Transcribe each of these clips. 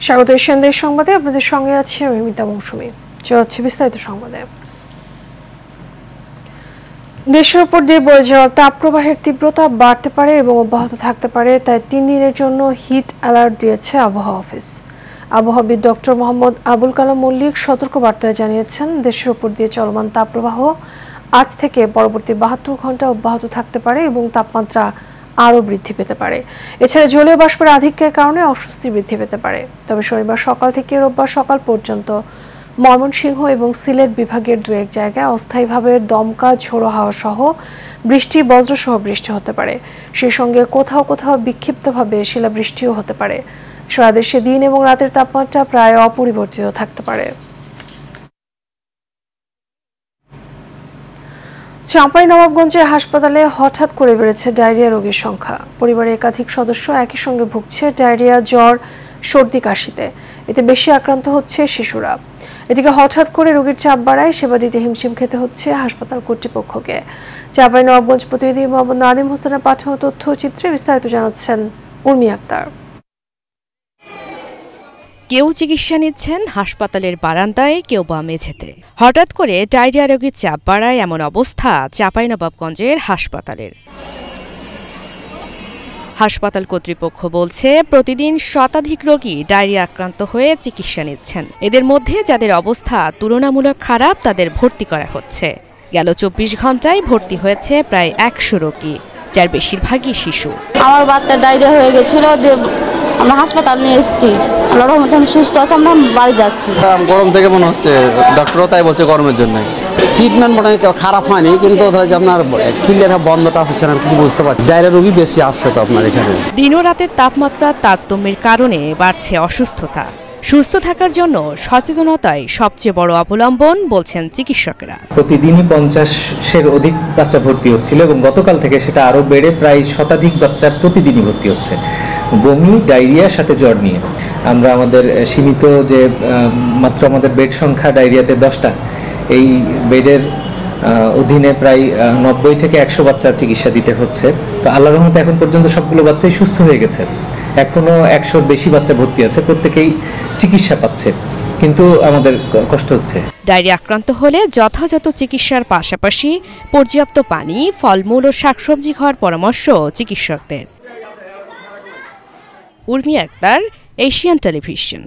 স্বাগত এশিয়ান দেশ সংবাদে আপনাদের সঙ্গে আছি আমি মিতা মৌসুমী। চলছে বিস্তারিত সংবাদে। দেশের উপর দিয়ে বয়ে যাওয়া তাপপ্রবাহের তীব্রতা বাড়তে পারে এবং অব্যাহত থাকতে পারে, তাই 3 দিনের জন্য হিট অ্যালার্ট দিয়েছে আবহাওয়া অফিস। আবহাওয়াবিদ ডক্টর মোহাম্মদ আবুল কালাম মল্লিক সতর্ক বার্তায় জানিয়েছেন, দেশের উপর দিয়ে চলমান তাপপ্রবাহ আজ থেকে পরবর্তী 72 ঘন্টা অব্যাহত থাকতে পারে এবং তাপমাত্রা আরও বৃদ্ধি পেতে পারে। এছাড়া জলীয় বাষ্পের আধিক্যের কারণে অস্বস্তি বৃদ্ধি পেতে পারে। তবে শনিবার সকাল থেকে রোববার সকাল পর্যন্ত ময়মনসিংহ এবং সিলেট বিভাগের 2-1 জায়গায় অস্থায়ীভাবে দমকা ঝোড়ো হাওয়া সহ বৃষ্টি, বজ্রসহ বৃষ্টি হতে পারে। সেই সঙ্গে কোথাও কোথাও বিক্ষিপ্তভাবে শিলাবৃষ্টিও হতে পারে। সারা দেশে দিন এবং রাতের তাপমাত্রা প্রায় অপরিবর্তিত থাকতে পারে। চাঁপাইনবাবগঞ্জের হাসপাতালে হঠাৎ করে বেড়েছে ডায়রিয়া রোগীর সংখ্যা। পরিবারের একাধিক সদস্য একই সঙ্গে ভুগছে ডায়রিয়া, জ্বর, সর্দি, কাশিতে। এতে বেশি আক্রান্ত হচ্ছে শিশুরা। এদিকে হঠাৎ করে রোগীর চাপ বাড়ায় সেবা দিতে হিমশিম খেতে হচ্ছে হাসপাতাল কর্তৃপক্ষকে। চাঁপাইনবাবগঞ্জ প্রতিনিধি মোহাম্মদ নাদিম হোসেনের পাঠানো তথ্যচিত্রে বিস্তারিত জানাচ্ছেন উর্মি আক্তার। কেউ চিকিৎসা নিচ্ছেন হাসপাতালের বারান্দায়, কেউ বা মেঝেতে। হঠাৎ করে ডায়রিয়া রোগীর চাপ বাড়ায় এমন অবস্থা চাঁপাইনবাবগঞ্জের হাসপাতালের। হাসপাতাল কর্তৃপক্ষ বলছে, প্রতিদিন শতাধিক রোগী ডায়রিয়া আক্রান্ত হয়ে চিকিৎসা নিচ্ছেন। এদের মধ্যে যাদের অবস্থা তুলনামূলক খারাপ তাদের ভর্তি করা হচ্ছে। গেল 24 ঘন্টায় ভর্তি হয়েছে প্রায় 100 রোগী, যার বেশিরভাগই শিশু। আমার বাচ্চা ডায়রিয়া হয়ে গেছিল, আমরা হাসপাতাল নিয়ে এসেছি। আল্লাহর রহমতে আমি সুস্থ আছি, আমরা বাড়ি যাচ্ছি। গরম থেকে মনে হচ্ছে, ডক্টরও তাই বলছে গরমের জন্য। ট্রিটমেন্ট মনে হয় খারাপ হয়নি, কিন্তু আপনার ক্লিয়ার বন্ধটা হচ্ছে না, কিছু বুঝতে পারছি। ডায়রিয়া রোগী বেশি আসছে তো আপনার এখানে। দিন ও রাতের তাপমাত্রার তারতম্যের কারণে বাড়ছে অসুস্থতা। সুস্থ থাকার জন্য সচেতনতাই সবচেয়ে বড় অবলম্বন বলছেন চিকিৎসকেরা। প্রতিদিনই 50-এর অধিক বাচ্চা ভর্তি হচ্ছিল এবং গতকাল থেকে সেটা আরও বেড়ে প্রায় শতাধিক বাচ্চা প্রতিদিনই ভর্তি হচ্ছে বমি, ডায়রিয়ার সাথে জ্বর নিয়ে। আমরা আমাদের সীমিত যে মাত্র আমাদের বেড সংখ্যা ডায়রিয়াতে 10টা, এই বেডের অধীনে প্রায় 90 থেকে 100 বাচ্চার চিকিৎসা দিতে হচ্ছে। তো আল্লাহর রহমতে এখন পর্যন্ত সবগুলো বাচ্চাই সুস্থ হয়ে গেছে। এখনো 100-র বেশি বাচ্চা ভর্তি আছে, প্রত্যেকেই চিকিৎসা পাচ্ছে, কিন্তু আমাদের কষ্ট হচ্ছে। ডায়রিয়া আক্রান্ত হলে যথাযথ চিকিৎসার পাশাপাশি পর্যাপ্ত পানি, ফলমূল ও শাকসবজি খাওয়ার পরামর্শ চিকিৎসকদের। Urmi Akter, Asian Television.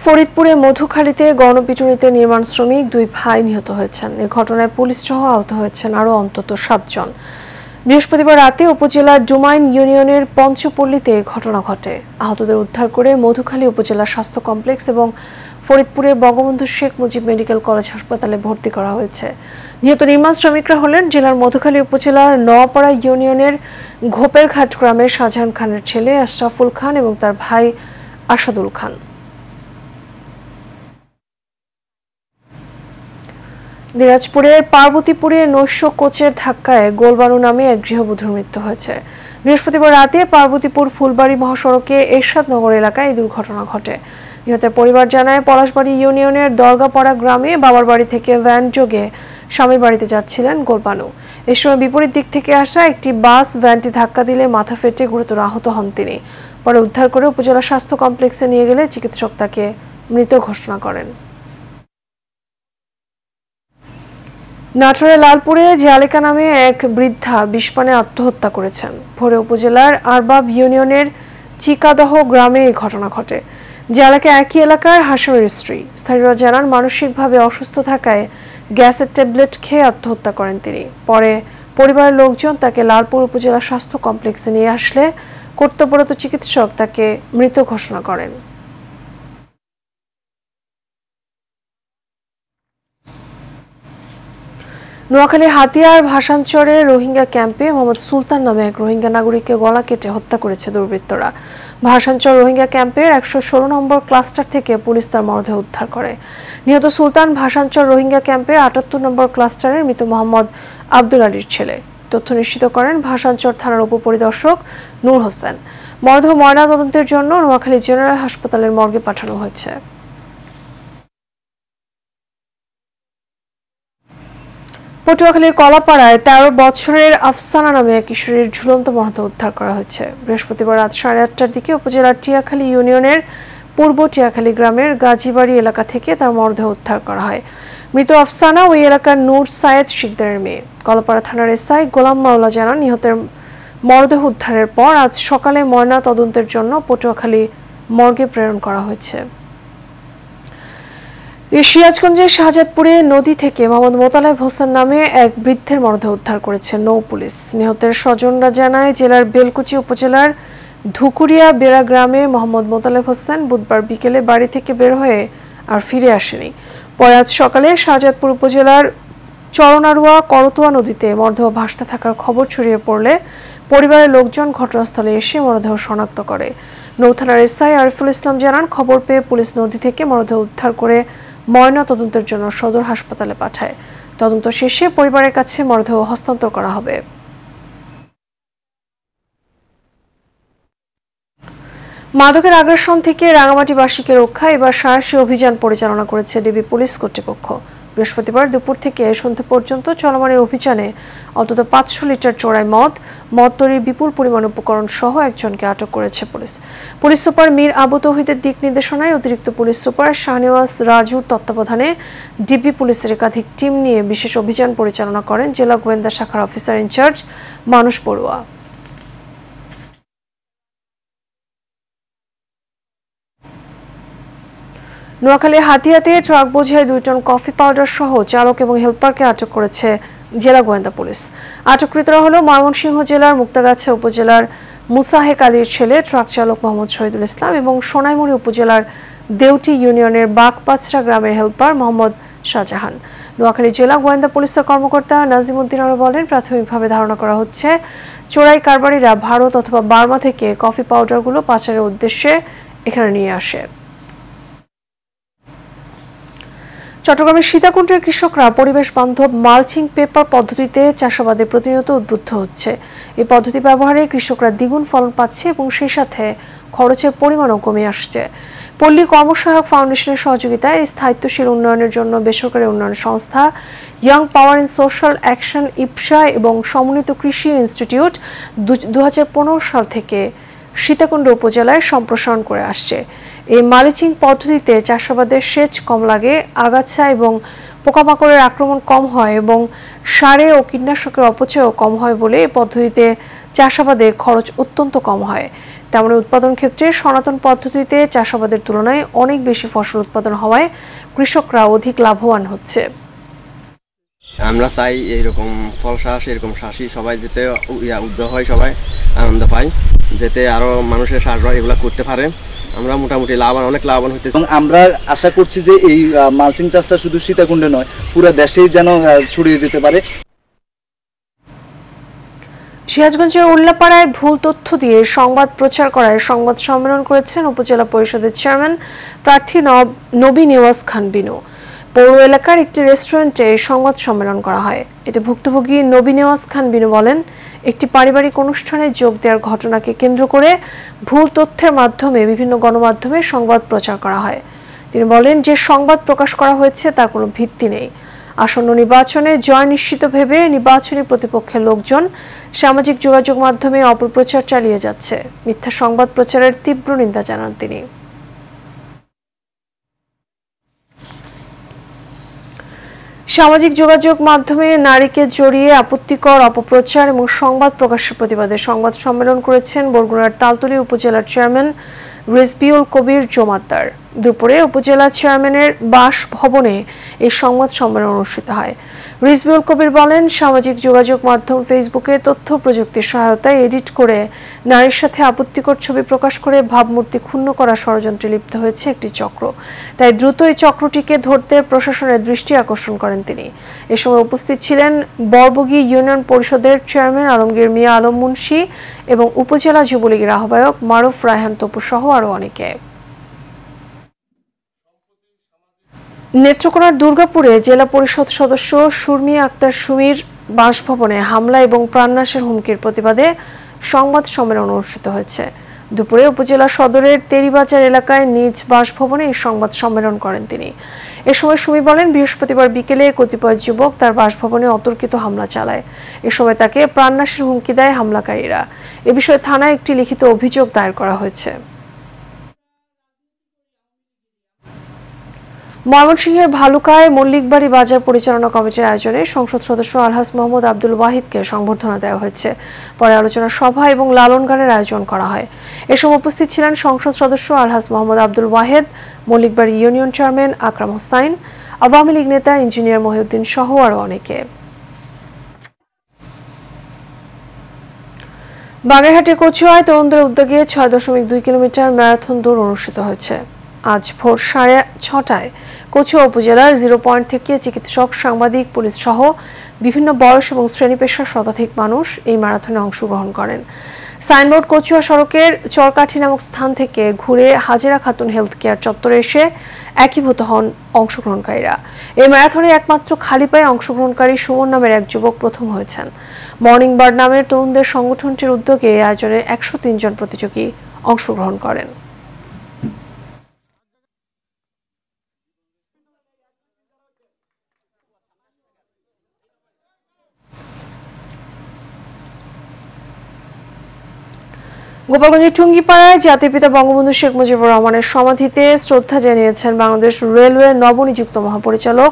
ফরিদপুরে মধুখালীতে গণপিটুনিতে নির্মাণ শ্রমিক 2 ভাই নিহত হয়েছেন। এই ঘটনায় পুলিশ সহ আহত হয়েছেন আরও অন্তত 7 জন। বৃহস্পতিবার রাতে উপজেলার ডুমাইন ইউনিয়নের পঞ্চপল্লীতে ঘটনা ঘটে। আহতদের উদ্ধার করে মধুখালী উপজেলা স্বাস্থ্য কমপ্লেক্স এবং ফরিদপুরের বঙ্গবন্ধু শেখ মুজিব মেডিকেল কলেজ হাসপাতালে ভর্তি করা হয়েছে। নিহত নির্মাণ শ্রমিকরা হলেন জেলার মধুখালী উপজেলার নোয়াপাড়া ইউনিয়নের ঘোপেরঘাট গ্রামের শাহজাহান খানের ছেলে আশরাফুল খান এবং তার ভাই আসাদুল খান। দিনাজপুরের পার্বতীপুরে নৈশ কোচের ধাক্কায় গোলবানু নামে এক গৃহবধূর মৃত্যু হয়েছে। বৃহস্পতিবার রাতে পার্বতীপুর ফুলবাড়ি মহাসড়কে এরশাদনগর এলাকায় এই দুর্ঘটনা ঘটে। নিহতের পরিবার জানায়, পলাশবাড়ি ইউনিয়নের দরগাপাড়া গ্রামে বাবার বাড়ি থেকে ভ্যান যোগে স্বামীর বাড়িতে যাচ্ছিলেন গোলবানু। এ সময় বিপরীত দিক থেকে আসা একটি বাস ভ্যানটি ধাক্কা দিলে মাথা ফেটে গুরুতর আহত হন তিনি। পরে উদ্ধার করে উপজেলা স্বাস্থ্য কমপ্লেক্সে নিয়ে গেলে চিকিৎসক তাকে মৃত ঘোষণা করেন। নাটোরের লালপুরে জালেকা নামে এক বৃদ্ধা বিষপানে আত্মহত্যা করেছেন। ভোরে উপজেলার আরবাব ইউনিয়নের চিকাদহ গ্রামে এই ঘটনা ঘটে। জালেকা একই এলাকার হাসিমের স্ত্রী। স্থানীয়রা জানান, মানসিকভাবে অসুস্থ থাকায় গ্যাসের ট্যাবলেট খেয়ে আত্মহত্যা করেন তিনি। পরে পরিবারের লোকজন তাকে লালপুর উপজেলা স্বাস্থ্য কমপ্লেক্সে নিয়ে আসলে কর্তব্যরত চিকিৎসক তাকে মৃত ঘোষণা করেন। নোয়াখালী হাতিয়ার ভাসানচরে রোহিঙ্গা ক্যাম্পে মোহাম্মদ সুলতান নামে এক রোহিঙ্গা নাগরিককে গলা কেটে হত্যা করেছে দুর্বৃত্তরা। ভাসানচর রোহিঙ্গা ক্যাম্পের 116 নম্বর ক্লাস্টার থেকে পুলিশ তার মরদেহ উদ্ধার করে। নিহত সুলতান ভাসানচর রোহিঙ্গা ক্যাম্পের 78 নম্বর ক্লাস্টারের মৃত মোহাম্মদ আব্দুল আলীর ছেলে। তথ্য নিশ্চিত করেন ভাসানচর থানার উপপরিদর্শক নূর হোসেন। মরদেহ ময়নাতদন্তের জন্য নোয়াখালী জেনারেল হাসপাতালের মর্গে পাঠানো হয়েছে। পটুয়াখালীর কলাপাড়ায় ১৩ বছরের আফসানা নামে এক কিশোরীর ঝুলন্ত মরদেহ উদ্ধার করা হয়েছে। বৃহস্পতিবার রাত 8:30টার দিকে উপজেলার টিয়াখালী ইউনিয়নের পূর্ব টিয়াখালী গ্রামের গাজীবাড়ি এলাকা থেকে তার মরদেহ উদ্ধার করা হয়। মৃত আফসানা ওই এলাকার নূর সায়েদ শিকদারের মেয়ে। কলাপাড়া থানার এসআই গোলাম মাওলা জানান, নিহতের মরদেহ উদ্ধারের পর আজ সকালে ময়না তদন্তের জন্য পটুয়াখালী মর্গে প্রেরণ করা হয়েছে। সিরাজগঞ্জের শাহজাদপুরে নদী থেকে মোহাম্মদ মোতালেব হোসেন নামে এক বৃদ্ধের মরদেহ উদ্ধার করেছে নৌ পুলিশ। নিহতের স্বজনরা জানায়, জেলার বেলকুচি উপজেলার ধুকুরিয়া বেড়া গ্রামে মোহাম্মদ মোতালেব হোসেন বুধবার বিকেলে বাড়ি থেকে বের হয়ে আর ফিরে আসেনি। পরে আজ সকালে শাহজাদপুর উপজেলার চরনারুয়া করতোয়া নদীতে মরদেহ ভাসতে থাকার খবর ছড়িয়ে পড়লে পরিবারের লোকজন ঘটনাস্থলে এসে মরদেহ শনাক্ত করে। নৌথানার এসআই আরিফুল ইসলাম জানান, খবর পেয়ে পুলিশ নদী থেকে মরদেহ উদ্ধার করে ময়না তদন্তের জন্য সদর হাসপাতালে পাঠায়। তদন্ত শেষে পরিবারের কাছে মরদেহ হস্তান্তর করা হবে। মাদকের আগ্রাসন থেকে রাঙামাটিবাসীকে রক্ষা এবার সাহসী অভিযান পরিচালনা করেছে ডিবি পুলিশ কর্তৃপক্ষ। বৃহস্পতিবার দুপুর থেকে সন্ধ্যা পর্যন্ত চলমান এই অভিযানে অন্তত 500 লিটার চোরাই মদ তৈরির বিপুল পরিমাণ উপকরণ সহ একজনকে আটক করেছে police. Police super Mir Abu তৌহিদের দিক নির্দেশনায় অতিরিক্ত পুলিশ সুপার শাহনেওয়াজ রাজুর তত্ত্বাবধানে ডিবি পুলিশের একাধিক টিম নিয়ে বিশেষ অভিযান পরিচালনা করেন জেলা গোয়েন্দা শাখার অফিসার ইনচার্জ মানুষ বড়ুয়া। নোয়াখালী হাতিয়াতে ট্রাক বোঝাই 2 টন কফি পাউডার সহ চালক এবং হেলপারকে আটক করেছে জেলা গোয়েন্দা পুলিশ। আটককৃতরা হলো ময়মনসিংহ জেলার মুক্তাগাছা উপজেলার মুসাহেক আলীর ছেলে ট্রাক চালক মোহাম্মদ শহীদুল ইসলাম এবং সোনাইমুড়ি উপজেলার দেউটি ইউনিয়নের বাগপাচরা গ্রামের হেলপার মোহাম্মদ শাহজাহান। নোয়াখালী জেলা গোয়েন্দা পুলিশের কর্মকর্তা নাজিম উদ্দিন আরও বলেন, প্রাথমিকভাবে ধারণা করা হচ্ছে চোরাই কারবারিরা ভারত অথবা বার্মা থেকে কফি পাউডারগুলো পাচারের উদ্দেশ্যে এখানে নিয়ে আসে। চট্টগ্রামের সীতাকুণ্ডের কৃষকরা পরিবেশ বান্ধব মালচিং পেপার পদ্ধতিতে চাষাবাদে প্রতিনিয়ত উদ্বুদ্ধ হচ্ছে। এই পদ্ধতি ব্যবহারে কৃষকরা দ্বিগুণ ফলন পাচ্ছে এবং সেই সাথে খরচের পরিমাণও কমে আসছে। পল্লী কর্মসহায়ক ফাউন্ডেশনের সহযোগিতায় স্থায়িত্বশীল উন্নয়নের জন্য বেসরকারি উন্নয়ন সংস্থা young power in social action YPSA এবং সমন্বিত কৃষি ইনস্টিটিউট 2015 সাল থেকে সীতাকুণ্ড উপজেলায় সম্প্রসারণ করে আসছে। এই মালচিং পদ্ধতিতে চাষাবাদের সেচ কম লাগে, আগাছা এবং পোকামাকড়ের আক্রমণ কম হয় এবং সারে ও কীটনাশকের অপচয়ও কম হয় বলে এই পদ্ধতিতে চাষাবাদে খরচ অত্যন্ত কম হয়। তেমনি উৎপাদন ক্ষেত্রে সনাতন পদ্ধতিতে চাষাবাদের তুলনায় অনেক বেশি ফসল উৎপাদন হওয়ায় কৃষকরা অধিক লাভবান হচ্ছে। আমরা চাই এইরকম ফল চাষ, এরকম চাষি সবাই যেতে উদ্যোগ হয়, সবাই আনন্দ পায়, যেতে আরো মানুষের চাষবাস এগুলা করতে পারে। আমরা মোটামুটি অনেক লাভবান হইতেছি। আমরা আশা করছি যে এই মালচিং চাষটা শুধু সীতাকুণ্ডে নয়, পুরো দেশেই যেন ছড়িয়ে যেতে পারে। সিরাজগঞ্জের উল্লাপাড়ায় ভুল তথ্য দিয়ে সংবাদ প্রচার করায় সংবাদ সম্মেলন করেছেন উপজেলা পরিষদের চেয়ারম্যান প্রার্থী নবী নেওয়াজ খান বিনু। পৌর এলাকার একটি রেস্টুরেন্টে সংবাদ সম্মেলন করা হয়। এতে ভুক্তভোগী নবী নেওয়াজ খান বিনু বলেন, একটি পারিবারিক অনুষ্ঠানে যোগ দেওয়ার ঘটনাকে কেন্দ্র করে ভুল তথ্যের মাধ্যমে বিভিন্ন গণমাধ্যমে সংবাদ প্রচার করা হয়। তিনি বলেন, যে সংবাদ প্রকাশ করা হয়েছে তার কোনো ভিত্তি নেই। আসন্ন নির্বাচনে জয় নিশ্চিত ভেবে নির্বাচনী প্রতিপক্ষের লোকজন সামাজিক যোগাযোগ মাধ্যমে অপপ্রচার চালিয়ে যাচ্ছে। মিথ্যা সংবাদ প্রচারের তীব্র নিন্দা জানান তিনি। সামাজিক যোগাযোগ মাধ্যমে নারীকে জড়িয়ে আপত্তিকর অপপ্রচার এবং সংবাদ প্রকাশের প্রতিবাদে সংবাদ সম্মেলন করেছেন বরগুনার তালতলী উপজেলার চেয়ারম্যান রিজবিউল কবির জমাদ্দার। দুপুরে উপজেলা চেয়ারম্যানের বাসভবনে এই সংবাদ সম্মেলন অনুষ্ঠিত হয়। রিজবিউল কবির বলেন, সামাজিক যোগাযোগ মাধ্যম ফেসবুকে তথ্য প্রযুক্তির সহায়তায় এডিট করে নারীর সাথে আপত্তিকর ছবি প্রকাশ করে ভাবমূর্তি ক্ষুণ্ণ করা ষড়যন্ত্রে লিপ্ত হয়েছে একটি চক্র। তাই দ্রুত এই চক্রটিকে ধরতে প্রশাসনের দৃষ্টি আকর্ষণ করেন তিনি। এ সময় উপস্থিত ছিলেন বরবগী ইউনিয়ন পরিষদের চেয়ারম্যান আলমগীর মিয়া আলম মুন্সি এবং উপজেলা যুবলীগের আহ্বায়ক মারুফ রায়হান তপু সহ আরো অনেকে। নেত্রকোনার দুর্গাপুরে জেলা পরিষদ সদস্য সুরমি আক্তার সুমির বাসভবনে হামলা এবং প্রাণনাশের হুমকির প্রতিবাদে সংবাদ সম্মেলন অনুষ্ঠিত হয়েছে। দুপুরে উপজেলা সদরের তেরিবাজার এলাকায় নিজ বাসভবনে এই সংবাদ সম্মেলন করেন তিনি। এ সময় সুমি বলেন, বৃহস্পতিবার বিকেলে কতিপয় যুবক তার বাসভবনে অতর্কিত হামলা চালায়। এ সময় তাকে প্রাণনাশের হুমকি দেয় হামলাকারীরা। এ বিষয়ে থানায় একটি লিখিত অভিযোগ দায়ের করা হয়েছে। ময়মনসিংহের ভালুকায় মল্লিকবাড়ি বাজার পরিচালনা কমিটির আয়োজনে সংসদ সদস্য আলহাজ মোহাম্মদ আব্দুল ওয়াহিদকে সংবর্ধনা দেওয়া হয়েছে। পরে আলোচনা সভা এবং লালন গানের আয়োজন করা হয়। এ সময় উপস্থিত ছিলেন সংসদ সদস্য আলহাজ মোহাম্মদ আব্দুল ওয়াহিদ, মল্লিকবাড়ি ইউনিয়ন চেয়ারম্যান আকরাম হোসাইন, আওয়ামী লীগ নেতা ইঞ্জিনিয়ার মহিউদ্দিন সহ আরও অনেকে। বাগেরহাটে কচুয়ায় তরুণদের উদ্যোগে ৬.২ কিলোমিটার ম্যারাথন দৌড় অনুষ্ঠিত হয়েছে। আজ ভোর 6:30টায় কচুয়া উপজেলার 0 পয়েন্ট থেকে চিকিৎসক, সাংবাদিক, পুলিশ সহ বিভিন্ন বয়স এবং শ্রেণী পেশার শতাধিক মানুষ এই ম্যারাথনে অংশগ্রহণ করেন। সাইনবোর্ড কচুয়া সড়কের চরকাঠি নামক স্থান থেকে ঘুরে হাজেরা খাতুন হেলথ কেয়ার চত্বরে এসে একীভূত হন অংশগ্রহণকারীরা। এই ম্যারাথনে একমাত্র খালি পায়ে অংশগ্রহণকারী সুমন নামের এক যুবক প্রথম হয়েছেন। মর্নিং বার্ড নামের তরুণদের সংগঠনটির উদ্যোগে এই আয়োজনে 103 জন প্রতিযোগী অংশগ্রহণ করেন। গোপালগঞ্জের টুঙ্গিপাড়ায় জাতির পিতা বঙ্গবন্ধু শেখ মুজিবুর রহমানের সমাধিতে শ্রদ্ধা জানিয়েছেন বাংলাদেশ রেলওয়ে নবনিযুক্ত মহাপরিচালক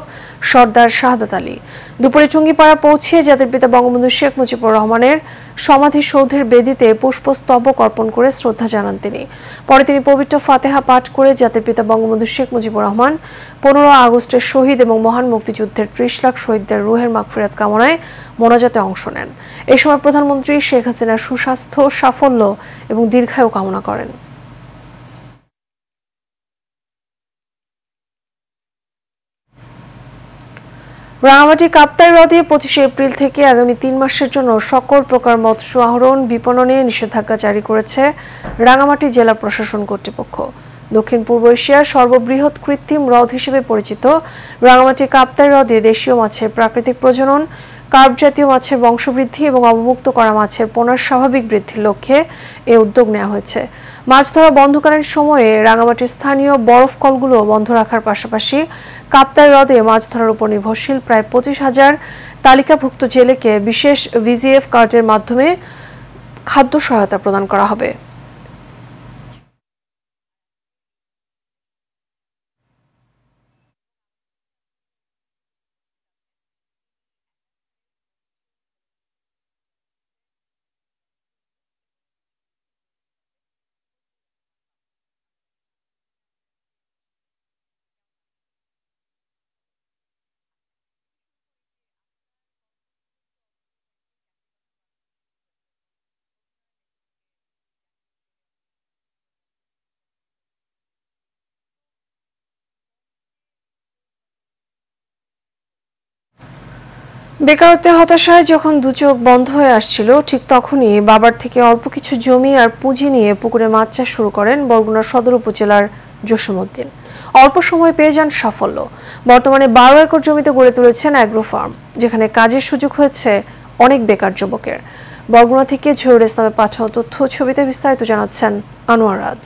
সর্দার শাহাদাত আলী। দুপুরে টুঙ্গিপাড়া পৌঁছে জাতির পিতা বঙ্গবন্ধু শেখ মুজিবুর রহমানের সমাধিসৌধের বেদিতে পুষ্পস্তবক অর্পণ করে শ্রদ্ধা জানান তিনি। পরে তিনি পবিত্র ফাতেহা পাঠ করে জাতির পিতা বঙ্গবন্ধু শেখ মুজিবুর রহমান 15 আগস্টের শহীদ এবং মহান মুক্তিযুদ্ধের 30 লাখ শহীদদের রুহের মাগফিরাত কামনায় মোনাজাতে অংশ নেন। এই সময় প্রধানমন্ত্রী শেখ হাসিনার সুস্বাস্থ্য, সাফল্য এবং দীর্ঘায়ু কামনা করেন। রাঙামাটি কাপ্তাই হ্রদে 25 এপ্রিল থেকে আগামী 3 মাসের জন্য সকল প্রকার মৎস্য আহরণ, বিপণনে নিষেধাজ্ঞা জারি করেছে রাঙামাটি জেলা প্রশাসন কর্তৃপক্ষ। দক্ষিণ পূর্ব এশিয়ার সর্ববৃহৎ কৃত্রিম হ্রদ হিসেবে পরিচিত রাঙামাটি কাপ্তাই হ্রদে দেশীয় মাছের প্রাকৃতিক প্রজনন, কার্প জাতীয় মাছের বংশবৃদ্ধি এবং অবমুক্ত করা মাছের পোনার স্বাভাবিক বৃদ্ধির লক্ষ্যে এই উদ্যোগ নেওয়া হয়েছে। মাছ ধরা বন্ধকালীন সময়ে রাঙামাটির স্থানীয় বরফ কলগুলো বন্ধ রাখার পাশাপাশি কাপ্তাই হ্রদে মাছ ধরার উপর নির্ভরশীল প্রায় 25,000 তালিকাভুক্ত জেলেকে বিশেষ ভিজিএফ কার্ডের মাধ্যমে খাদ্য সহায়তা প্রদান করা হবে। বেকারত্বে হতাশায় যখন দু চোখ বন্ধ হয়ে আসছিল, ঠিক তখনই বাবার থেকে অল্প কিছু জমি আর পুঁজি নিয়ে পুকুরে মাছ চাষ শুরু করেন বরগুনা সদর উপজেলার জসীমউদ্দিন। অল্প সময় পেয়ে যান সাফল্য। বর্তমানে 12 একর জমিতে গড়ে তুলেছেন অ্যাগ্রো ফার্ম, যেখানে কাজের সুযোগ হয়েছে অনেক বেকার যুবকের। বরগুনা থেকে জহিরুল ইসলামের পাঠানো তথ্য ছবিতে বিস্তারিত জানাচ্ছেন আনোয়ার রাজ।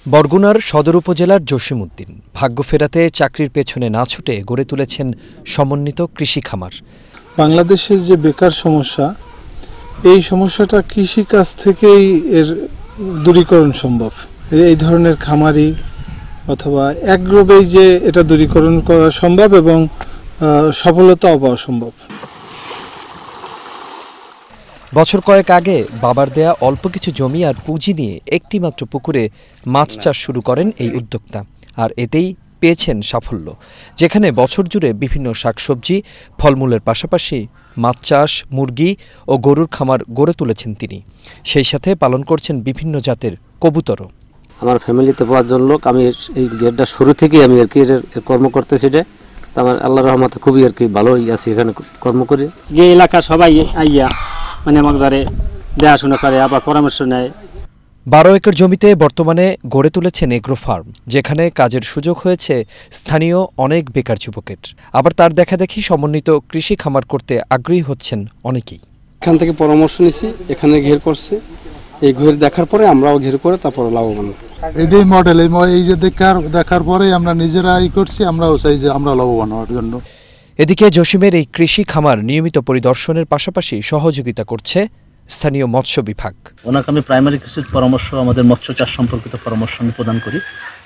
বরগুনার সদর উপজেলার জসীমউদ্দিন ভাগ্য ফেরাতে চাকরির পেছনে না ছুটে গড়ে তুলেছেন সমন্বিত কৃষি খামার। বাংলাদেশের যে বেকার সমস্যা, এই সমস্যাটা কৃষিকাজ থেকেই এর দূরীকরণ সম্ভব। এই ধরনের খামারি অথবা অ্যাগ্রো বেজে এটা দূরীকরণ করা সম্ভব এবং সফলতাও পাওয়া সম্ভব। বছর কয়েক আগে বাবার দেয়া অল্প কিছু জমি আর পুঁজি নিয়ে একটি মাত্র পুকুরে মাছ চাষ শুরু করেন এই উদ্যোক্তা, আর এতেই পেয়েছেন সাফল্য। যেখানে বছর জুড়ে বিভিন্ন শাকসবজি, ফলমূলের পাশাপাশি মাছ চাষ, মুরগি ও গরুর খামার গড়ে তুলেছেন তিনি। সেই সাথে পালন করছেন বিভিন্ন জাতের কবুতরও। আমার ফ্যামিলিতে 5 জন লোক, আমি এই গেটটা শুরু থেকেই আমি আর কি কর্ম করতেছি। এটা আমার আল্লাহর রহমতে খুবই আর কি ভালোই আছি এখানে কর্ম করি। যে এলাকা সবাই আইয়া মানে আমার দ্বারে দেখাশোনা করে, আবার পরামর্শ নেয়। 12 একর জমিতে বর্তমানে গড়ে তুলেছেন এগ্রো ফার্ম, যেখানে কাজের সুযোগ হয়েছে স্থানীয় অনেক বেকার যুবকের। আবার তার দেখাদেখি সমন্বিত কৃষি খামার করতে আগ্রহী হচ্ছেন অনেকেই। এখান থেকে পরামর্শ নিছি, এখানে ঘের করছে, এই ঘের দেখার পরে আমরাও ঘের করে তারপর লাভবান। এটাই মডেল, এই যে দেখার পরে আমরা নিজেরা করছি, আমরাও চাই যে আমরা লাভবান হওয়ার জন্য। এদিকে জসিমের এই কৃষি খামার নিয়মিত পরিদর্শনের পাশাপাশি সহযোগিতা করছে স্থানীয় মৎস্য বিভাগ। ওনাকে আমি প্রাইমারি কিছু পরামর্শ, আমাদের মৎস্য চাষ সম্পর্কিত পরামর্শ আমি প্রদান করি,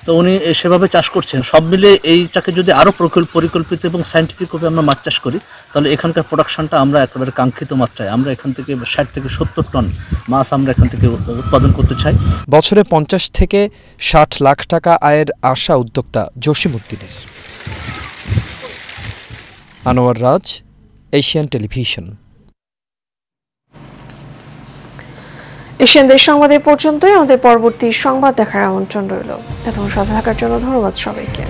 তো উনি সেভাবে চাষ করছেন। সব মিলে এইটাকে যদি আরও পরিকল্পিত এবং সায়েন্টিফিকভাবে আমরা মাছ চাষ করি, তাহলে এখানকার প্রোডাকশনটা আমরা একেবারে কাঙ্ক্ষিত মাত্রায়, আমরা এখান থেকে 60 থেকে 70 টন মাছ আমরা এখান থেকে উৎপাদন করতে চাই। বছরে 50 থেকে 60 লাখ টাকা আয়ের আশা উদ্যোক্তা জসিমউদ্দিনের। আনোয়ার রাজ, এশিয়ান টেলিভিশন। এশিয়ান দেশ সংবাদ পর্যন্তই। আমাদের পরবর্তী সংবাদ দেখার আমন্ত্রণ রইল। এতক্ষণ সাথে থাকার জন্য ধন্যবাদ সবাইকে।